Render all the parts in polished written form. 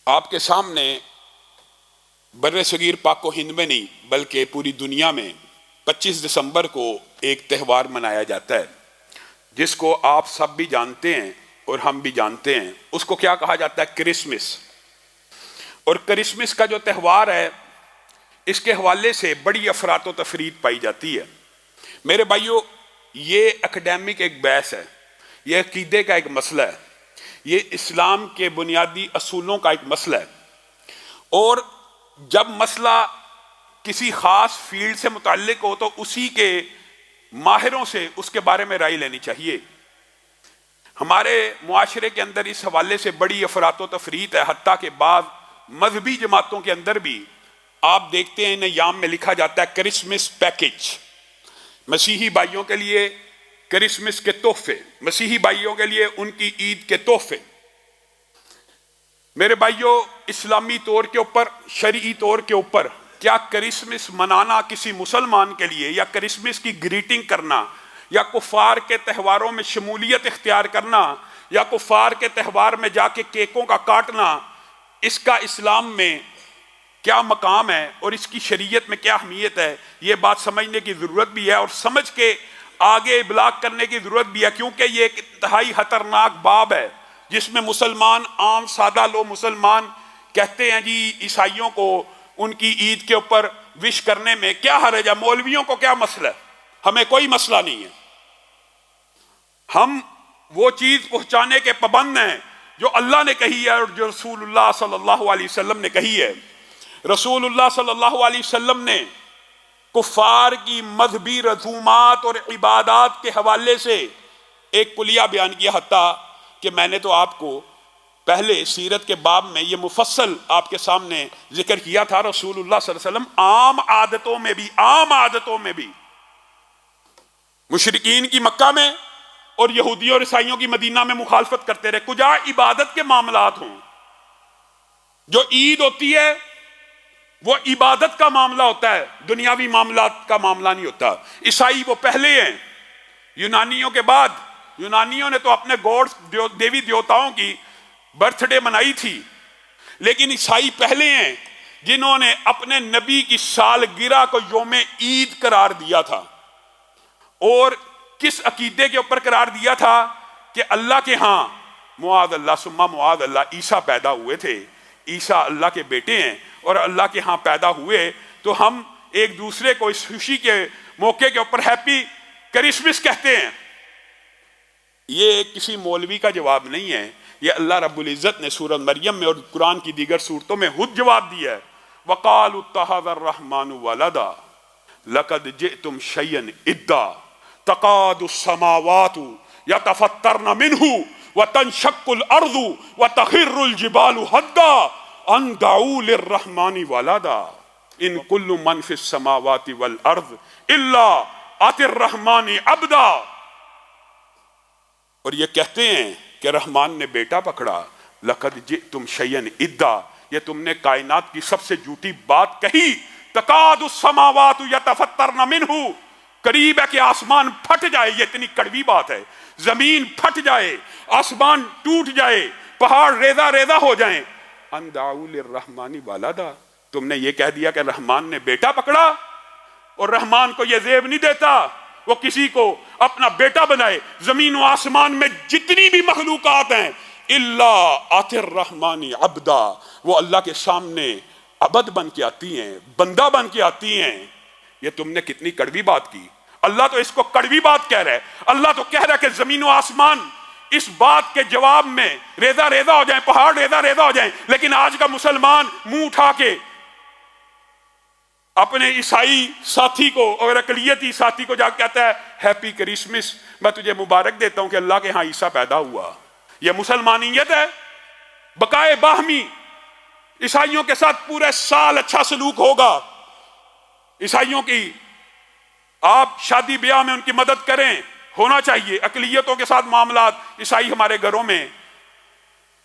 आपके सामने बर्रे सगीर पाक हिंद में नहीं बल्कि पूरी दुनिया में 25 दिसंबर को एक त्यौहार मनाया जाता है जिसको आप सब भी जानते हैं और हम भी जानते हैं। उसको क्या कहा जाता है? क्रिसमस। और क्रिसमस का जो त्यौहार है इसके हवाले से बड़ी अफरात तफरीद पाई जाती है। मेरे भाइयों, ये एकेडमिक एक बहस है, ये अकीदे का एक मसला है, ये इस्लाम के बुनियादी असूलों का एक मसला है। और जब मसला किसी खास फील्ड से मुताल्लिक हो तो उसी के माहिरों से उसके बारे में राय लेनी चाहिए। हमारे मुआशरे के अंदर इस हवाले से बड़ी अफरात तफरीत है, हत्ता के बाद मजहबी जमातों के अंदर भी आप देखते हैं इन्हें याम में लिखा जाता है क्रिसमस पैकेज। मसीही भाइयों के लिए क्रिसमस के तोहफे, मसीही भाइयों के लिए उनकी ईद के तोहफे। मेरे भाइयों, इस्लामी तौर के ऊपर, शरई तौर के ऊपर क्या क्रिसमस मनाना किसी मुसलमान के लिए या क्रिसमस की ग्रीटिंग करना या कुफार के त्यौहारों में शमूलियत इख्तियार करना या कुफार के त्यौहार में जाके केकों का काटना, इसका इस्लाम में क्या मकाम है और इसकी शरीयत में क्या अहमियत है, ये बात समझने की ज़रूरत भी है और समझ के आगे इबलाग करने की ज़रूरत भी है। क्योंकि ये एक इंतहाई खतरनाक बाब है जिसमें मुसलमान, आम सादा लोग मुसलमान कहते हैं जी ईसाइयों को उनकी ईद के ऊपर विश करने में क्या हर्ज है, मौलवियों को क्या मसला है? हमें कोई मसला नहीं है, हम वो चीज़ पहुँचाने के पाबंद हैं जो अल्लाह ने कही है और जो रसूलुल्लाह सल्लल्लाहु अलैहि वसल्लम ने कही है। रसूलुल्लाह सल्लल्लाहु अलैहि वसल्लम ने कुफार की मजहबी रसूमात और इबादात के हवाले से एक कुलिया बयान किया, हत्ता कि मैंने तो आपको पहले सीरत के बाब में ये मुफस्सल आपके सामने जिक्र किया था। रसूलुल्लाह सल्लल्लाहु अलैहि वसल्लम आम आदतों में भी मुशरिकीन की मक्का में और यहूदियों और ईसाइयों की मदीना में मुखालफत करते रहे। कुजा इबादत के मामलात हों, जो ईद होती है वो इबादत का मामला होता है, दुनियावी मामलात का मामला नहीं होता। ईसाई वो पहले हैं यूनानियों के बाद। यूनानियों ने तो अपने गॉड देवी देवताओं की बर्थडे मनाई थी, लेकिन ईसाई पहले हैं जिन्होंने अपने नबी की सालगिरह को यौम ईद करार दिया था। और किस अकीदे के ऊपर करार दिया था कि अल्लाह के यहाँ मुआद अल्लाह सुम्मा मुआद अल्लाह ईसा पैदा हुए थे, ईसा अल्लाह के बेटे हैं और अल्लाह के यहाँ पैदा हुए, तो हम एक दूसरे को इस खुशी के मौके के ऊपर हैप्पी क्रिसमस कहते हैं। ये किसी मौलवी का जवाब नहीं है, ये अल्लाह रब्बुल इज़्ज़त ने सूरह मरियम में और कुरान की दीगर सूरतों में खुद जवाब दिया है। वक़ालु इत्तख़ज़र रहमानु वलदा लक़द जिअतुम शयअन इद्दा तक़ादुस समावातु यतफ़त्तरन मिन्हु व तनशक्कुल अर्ज़ु व तख़िर्रुल जिबालु हद्दा अन दाऊ लिर्रहमानि वलदा इन कुल्लु मन फिस समावाति वल अर्ज़ इल्ला आतिर रहमानि अब्दा। और ये कहते हैं कि रहमान ने बेटा पकड़ा। लक़द जिअतुम शयअन इद्दा, ये तुमने कायनात की सबसे झूठी बात कही। तकादुस समावातु यतफ़त्तरन मिन्हु, करीब है कि आसमान फट जाए, ये इतनी कड़वी बात है। जमीन फट जाए, आसमान टूट जाए, पहाड़ रेजा रेजा हो जाए। अंदाउ लिर्रहमानि वलदा, तुमने ये कह दिया कि रहमान ने बेटा पकड़ा और रहमान को ये ज़ेब नहीं देता वो किसी को अपना बेटा बनाए। जमीन व आसमान में जितनी भी मखलूकात हैं इल्ला आतिर रहमानी अब्दा, वो अल्लाह के सामने अबद बन के आती हैं, बंदा बन के आती हैं। ये तुमने कितनी कड़वी बात की। अल्लाह तो इसको कड़वी बात कह रहा है। अल्लाह तो कह रहा है कि जमीन व आसमान इस बात के जवाब में रेजा रेजा हो जाए, पहाड़ रेजा रेजा हो जाए, लेकिन आज का मुसलमान मुंह उठा के अपने ईसाई साथी को और अकलियती साथी को जाकर कहता है हैप्पी क्रिसमस, मैं तुझे मुबारक देता हूं कि अल्लाह के यहाँ ईसा पैदा हुआ। यह मुसलमानियत है। बकाए बाहमी ईसाइयों के साथ पूरे साल अच्छा सलूक होगा। ईसाइयों की आप शादी ब्याह में उनकी मदद करें, होना चाहिए। अकलियतों के साथ मामलात, ईसाई हमारे घरों में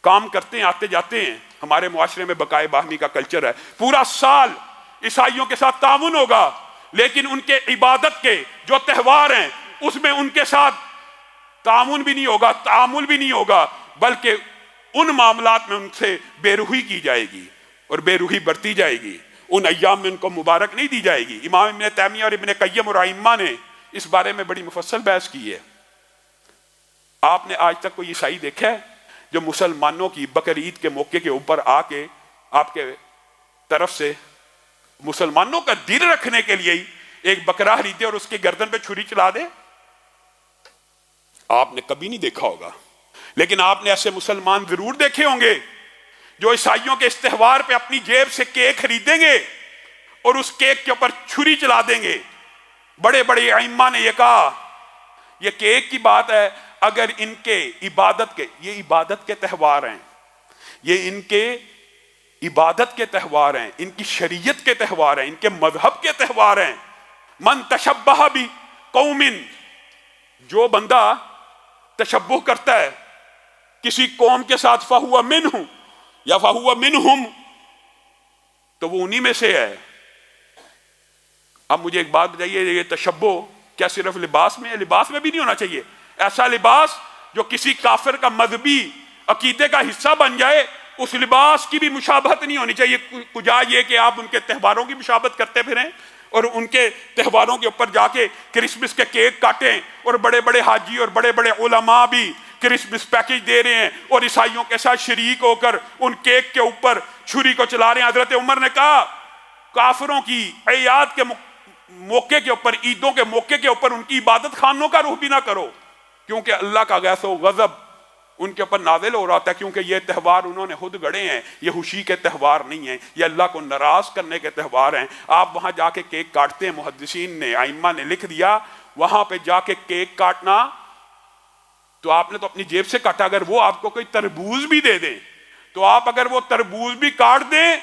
काम करते हैं, आते जाते हैं। हमारे मुआशरे में बकाए बाहमी का कल्चर है। पूरा साल ईसाइयों के साथ तामुन होगा, लेकिन उनके इबादत के जो त्यौहार हैं उसमें उनके साथ तामुन भी नहीं होगा, तामुल भी नहीं होगा, बल्कि उन मामलात में उनसे बेरुखी की जाएगी और बेरुखी बरती जाएगी, उन अय्याम में उनको मुबारक नहीं दी जाएगी। इमाम इब्न तैमिया और इब्न कय्यम और आइम्मा ने इस बारे में बड़ी मुफस्सल बहस की है। आपने आज तक कोई ईसाई देखा है जो मुसलमानों की बकरीद के मौके के ऊपर आके आपके तरफ से मुसलमानों का दिल रखने के लिए ही एक बकरा खरीदे और उसकी गर्दन पे छुरी चला दे? आपने कभी नहीं देखा होगा। लेकिन आपने ऐसे मुसलमान जरूर देखे होंगे जो ईसाइयों के इस त्योहार पे अपनी जेब से केक खरीदेंगे और उस केक के ऊपर छुरी चला देंगे। बड़े बड़े आइम्मा ने यह कहा, यह केक की बात है, अगर इनके इबादत के, ये इबादत के त्योहार हैं, ये इनके इबादत के त्योहार हैं, इनकी शरीयत के त्योहार हैं, इनके मजहब के त्योहार हैं। मन तशब्बह भी कौमिन, जो बंदा तशब्बुह करता है किसी कौम के साथ, फहुआ मिनहु या फहुआ मिनहुम, तो वो उन्हीं में से है। अब मुझे एक बात बताइए, ये तशब्बुह क्या सिर्फ लिबास में है? लिबास में भी नहीं होना चाहिए। ऐसा लिबास जो किसी काफिर का मजहबी अकीदे का हिस्सा बन जाए, उस लिबास की भी मुशाबहत नहीं होनी चाहिए। कुजा ये कि आप उनके त्योहारों की मुशाबहत करते फिरें और उनके त्योहारों के ऊपर जाके क्रिसमस के केक काटें, और बड़े बड़े हाजी और बड़े बड़े उलमा भी क्रिसमस पैकेज दे रहे हैं और ईसाइयों के साथ शरीक होकर उन केक के ऊपर छुरी को चला रहे हैं। हजरत उमर ने कहा, काफिरों की अयाद के मौके के ऊपर, ईदों के मौके के ऊपर उनकी इबादत खानों का रुख भी ना करो, क्योंकि अल्लाह का गैसो गजब उनके ऊपर नाजिल हो रहा था, क्योंकि ये त्यौहार उन्होंने खुद गढ़े हैं। ये खुशी के त्यौहार नहीं है, ये अल्लाह को नाराज करने के त्यौहार हैं। आप वहां जाके केक काटते हैं, मुहद्दिसीन ने, आइम्मा ने लिख दिया, वहां पे जाके केक काटना तो आपने तो अपनी जेब से काटा। अगर वो आपको कोई तरबूज भी दे दें, तो आप अगर वो तरबूज भी काट दें,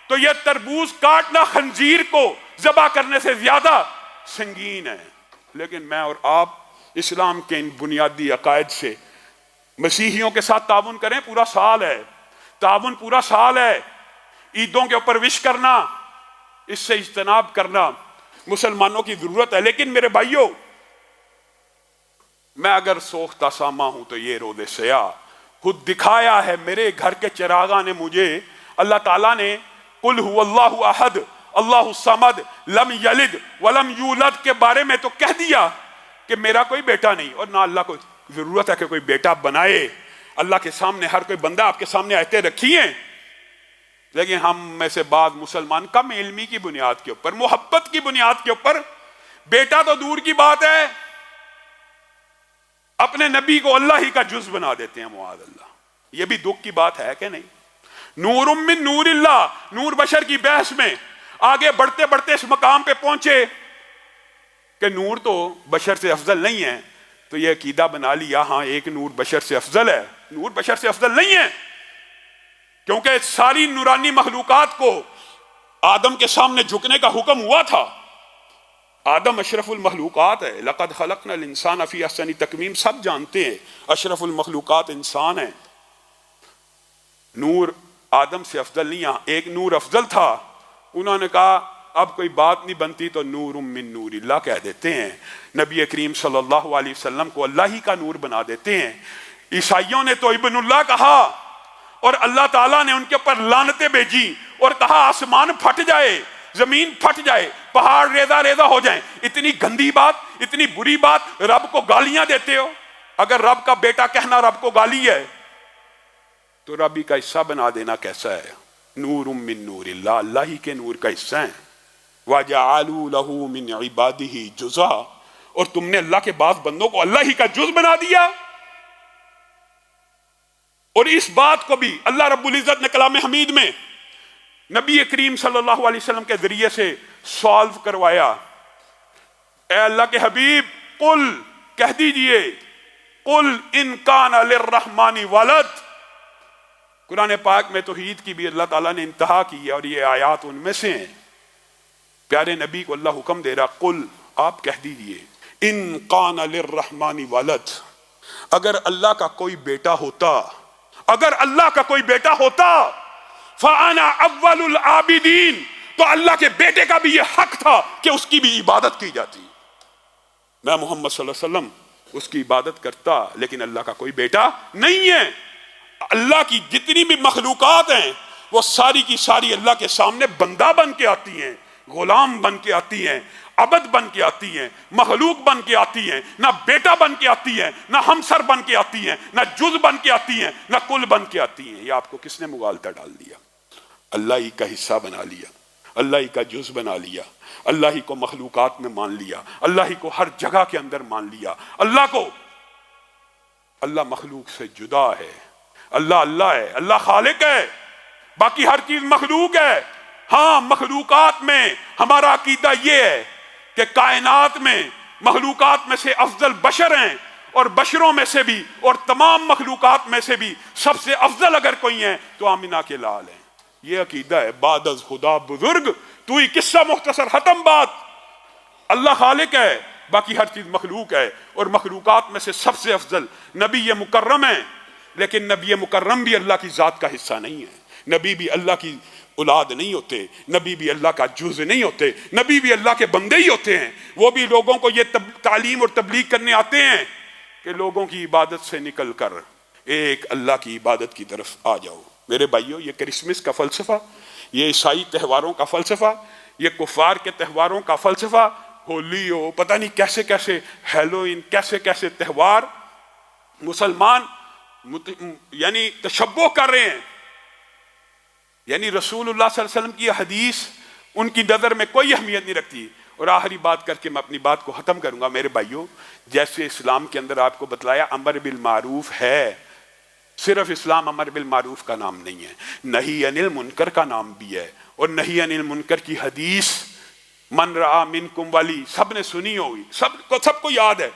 तो यह तरबूज काटना खंजीर को ज़बा करने से ज्यादा संगीन है। लेकिन मैं और आप इस्लाम के इन बुनियादी अकायद से मसीहियों के साथ ताउन करें। पूरा साल है, ताउन पूरा साल है। ईदों के ऊपर विश करना, इससे इज्तनाब करना मुसलमानों की जरूरत है। लेकिन मेरे भाइयों, मैं अगर सोख्ता सामा हूं तो ये रोज़े सया खुद दिखाया है। मेरे घर के चिरागा ने मुझे, अल्लाह ताला ने कुल हुवल्लाहु अहद अल्लाहु समद लम यलिद वलम यूलद के बारे में तो कह दिया कि मेरा कोई बेटा नहीं, और ना अल्लाह को जरूरत है कि कोई बेटा बनाए। अल्लाह के सामने हर कोई बंदा आपके सामने आयतें रखी हैं। लेकिन हम में से बाद मुसलमान कम इल्मी की बुनियाद के ऊपर, मोहब्बत की बुनियाद के ऊपर, बेटा तो दूर की बात है, अपने नबी को अल्लाह ही का जुज बना देते हैं। मुआद अल्लाह, यह भी दुख की बात है कि नहीं? नूरुम मिन नूरिल्लाह, नूर बशर की बहस में आगे बढ़ते बढ़ते इस मकाम पे पहुंचे कि नूर तो बशर से अफजल नहीं है, तो यह अकीदा बना लिया, हाँ एक नूर बशर से अफजल है। नूर बशर से अफजल नहीं है, क्योंकि सारी नूरानी मखलूकात को आदम के सामने झुकने का हुक्म हुआ था। आदम अशरफुल मखलूकात है। लक़द खलक़नल इंसान फ़ी अहसनि तक़वीम, सब जानते हैं अशरफुल मखलूकात इंसान है। नूर आदम से अफजल नहीं, यहाँ एक नूर अफजल था। उन्होंने कहा अब कोई बात नहीं बनती तो नूरुम मिन नूरिल्लाह कह देते हैं। नबी करीम सल्लल्लाहु अलैहि वसल्लम को अल्लाह ही का नूर बना देते हैं। ईसाइयों ने तो इब्नुल्लाह कहा और अल्लाह ताला ने उनके ऊपर लानतें भेजी और कहा आसमान फट जाए, जमीन फट जाए, पहाड़ रेजा रेजा हो जाए। इतनी गंदी बात, इतनी बुरी बात, रब को गालियां देते हो। अगर रब का बेटा कहना रब को गाली है तो रब ही का हिस्सा बना देना कैसा है? नूरुम मिन नूरिल्लाह, अल्लाह ही के नूर का हिस्सा है। वजअलू लहू मिन इबादिही जुज़ा, और तुमने अल्लाह के बाद बंदों को अल्लाह ही का जुज़ बना दिया। और इस बात को भी अल्लाह रब्बुल इज्जत ने कलाम हमीद में नबी करीम सल्लल्लाहु अलैहि वसल्लम के जरिए से सॉल्व करवाया। ए अल्लाह के हबीब, कुल कह दीजिए, कुल इन कान लिर्रहमानी वलद। कुरान पाक में तौहीद की भी अल्लाह ताला ने इंतहा की है और ये आयात उनमें से हैं। प्यारे नबी को अल्लाह हुक्म दे रहा, कुल आप कह दीजिए, इन कान लिर्रहमानी वलद, अगर अल्लाह का कोई बेटा होता, अगर अल्लाह का कोई बेटा होता, फ़अना अव्वलुल आबिदीन, तो अल्लाह के बेटे का भी यह हक था कि उसकी भी इबादत की जाती। मैं मोहम्मद सल्लल्लाहु अलैहि वसल्लम उसकी इबादत करता, लेकिन अल्लाह का कोई बेटा नहीं है। अल्लाह की जितनी भी मखलूकात हैं वो सारी की सारी अल्लाह के सामने बंदा बन के आती हैं, गुलाम बन के आती हैं, अबद बन के आती हैं, मखलूक बन के आती हैं, ना बेटा बन के आती हैं, ना हमसर बन के आती हैं, ना जुज बन के आती हैं, ना कुल बन के आती हैं। ये आपको किसने मुगालता डाल दिया? अल्लाह ही का हिस्सा बना लिया, अल्लाह ही का जुज बना लिया, अल्लाह ही को मखलूकात में मान लिया, अल्लाह ही को हर जगह के अंदर मान लिया। अल्लाह मखलूक से जुदा है। अल्लाह अल्लाह है, अल्लाह खालिक है, बाकी हर चीज मखलूक है। हाँ, मखलूकात में हमारा अकीदा यह है कि कायनात में मखलूकात में से अफजल बशर हैं, और बशरों में से भी और तमाम मखलूकात में से भी सबसे अफजल अगर कोई है तो आमिना के लाल है। ये अकीदा है। बादज खुदा बुजुर्ग तू ही किस्सा मुख्तसर खत्म बात। अल्लाह खालिक है, बाकी हर चीज मखलूक है, और मखलूकात में से सबसे अफजल नबी ये मुकर्रम है। लेकिन नबी मुकर्रम भी अल्लाह की जात का हिस्सा नहीं है। नबी भी अल्लाह की औलाद नहीं होते, नबी भी अल्लाह का जुज नहीं होते, नबी भी अल्लाह के बंदे ही होते हैं। वो भी लोगों को ये तालीम और तबलीग करने आते हैं कि लोगों की इबादत से निकल कर एक अल्लाह की इबादत की तरफ आ जाओ। मेरे भाइयों, ये क्रिसमस का फलसफा, ये ईसाई त्योहारों का फलसफा, ये कुफार के त्योहारों का फलसफा, होली हो, पता नहीं कैसे कैसे हैलोइन, कैसे कैसे त्योहार मुसलमान यानी तशब्बुह कर रहे हैं। यानी रसूलुल्लाह सल्लल्लाहु अलैहि वसल्लम की हदीस उनकी नज़र में कोई अहमियत नहीं रखती। और आखिरी बात करके मैं अपनी बात को ख़त्म करूंगा। मेरे भाइयों, जैसे इस्लाम के अंदर आपको बतलाया अमर बिल मारूफ है, सिर्फ इस्लाम अमर बिल मारूफ का नाम नहीं है, नही अनिल मुनकर का नाम भी है। और नही अनिल मुनकर की हदीस मन रआ मिनकुम वाली सबने सुनी होगी, सबको याद है।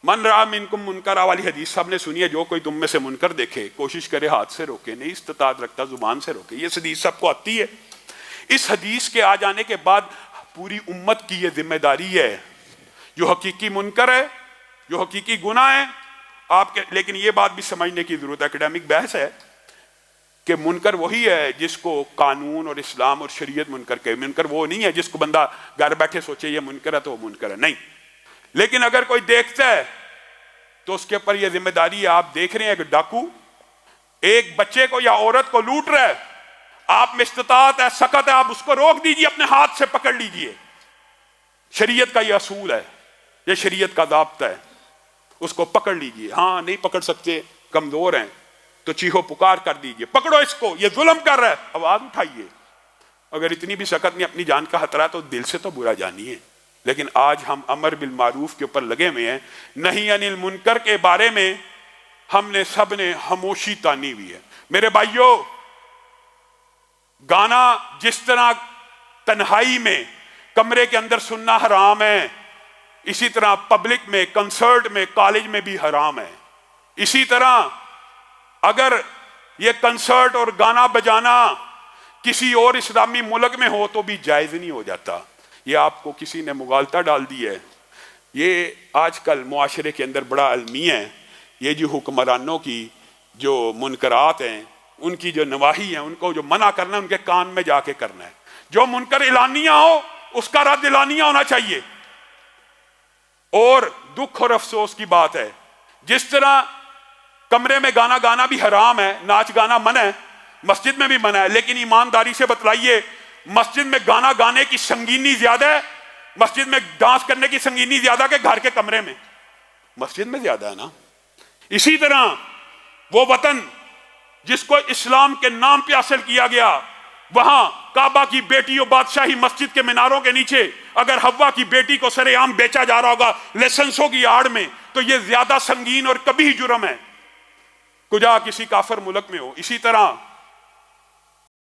मन रआ मिनकुम मुनकरा वाली हदीस सबने सुनी है। जो कोई तुम में से मुनकर देखे कोशिश करे हाथ से रोके, नहीं इस्तिताअत रखता जुबान से रोके। ये हदीस सबको आती है। इस हदीस के आ जाने के बाद पूरी उम्मत की ये जिम्मेदारी है, जो हकीकी मुनकर है, जो हकीकी गुनाह है आपके। लेकिन ये बात भी समझने की जरूरत है, एकेडमिक बहस है कि मुनकर वही है जिसको कानून और इस्लाम और शरीयत मुनकर कहे। मुनकर वो नहीं है जिसको बंदा घर बैठे सोचे ये मुनकर है तो वो मुनकर है, नहीं। लेकिन अगर कोई देखता है तो उसके ऊपर यह जिम्मेदारी है। आप देख रहे हैं कि डाकू एक बच्चे को या औरत को लूट रहा है, आप में इस्तिताअत है, सकत है, आप उसको रोक दीजिए, अपने हाथ से पकड़ लीजिए। शरीयत का यह असूल है, यह शरीयत का ज़ाब्ता है, उसको पकड़ लीजिए। हाँ, नहीं पकड़ सकते, कमजोर हैं, तो चीहो पुकार कर दीजिए, पकड़ो इसको, ये जुल्म कर रहा है, आवाज उठाइए। अगर इतनी भी सकत नहीं, अपनी जान का खतरा, तो दिल से तो बुरा जानिए। लेकिन आज हम अमर बिल मारूफ के ऊपर लगे हुए हैं, नहीं अनिल मुनकर के बारे में हमने सबने खामोशी तानी हुई है। मेरे भाइयों, गाना जिस तरह तन्हाई में कमरे के अंदर सुनना हराम है, इसी तरह पब्लिक में, कंसर्ट में, कॉलेज में भी हराम है। इसी तरह अगर ये कंसर्ट और गाना बजाना किसी और इस्लामी मुल्क में हो तो भी जायज नहीं हो जाता। ये आपको किसी ने मुगालता डाल दी है। ये आजकल मुआशरे के अंदर बड़ा अलमी है। ये जो हुक्मरानों की जो मुनकरात हैं, उनकी जो नवाही है, उनको जो मना करना है उनके कान में जाके करना है। जो मुनकर एलानिया हो उसका रद्द एलानिया होना चाहिए। और दुख और अफसोस की बात है, जिस तरह कमरे में गाना गाना भी हराम है, नाच गाना मना है, मस्जिद में भी मना है, लेकिन ईमानदारी से बतलाइए, मस्जिद में गाना गाने की संगीनी ज्यादा है, मस्जिद में डांस करने की संगीनी ज्यादा के घर के कमरे में? मस्जिद में ज्यादा है ना। इसी तरह वो वतन जिसको इस्लाम के नाम पे हासिल किया गया, वहां काबा की बेटी और बादशाही मस्जिद के मीनारों के नीचे अगर हव्वा की बेटी को सरेआम बेचा जा रहा होगा लाइसेंसों की आड़ में, तो यह ज्यादा संगीन और कभी जुर्म है, कुजा किसी काफिर मुल्क में हो। इसी तरह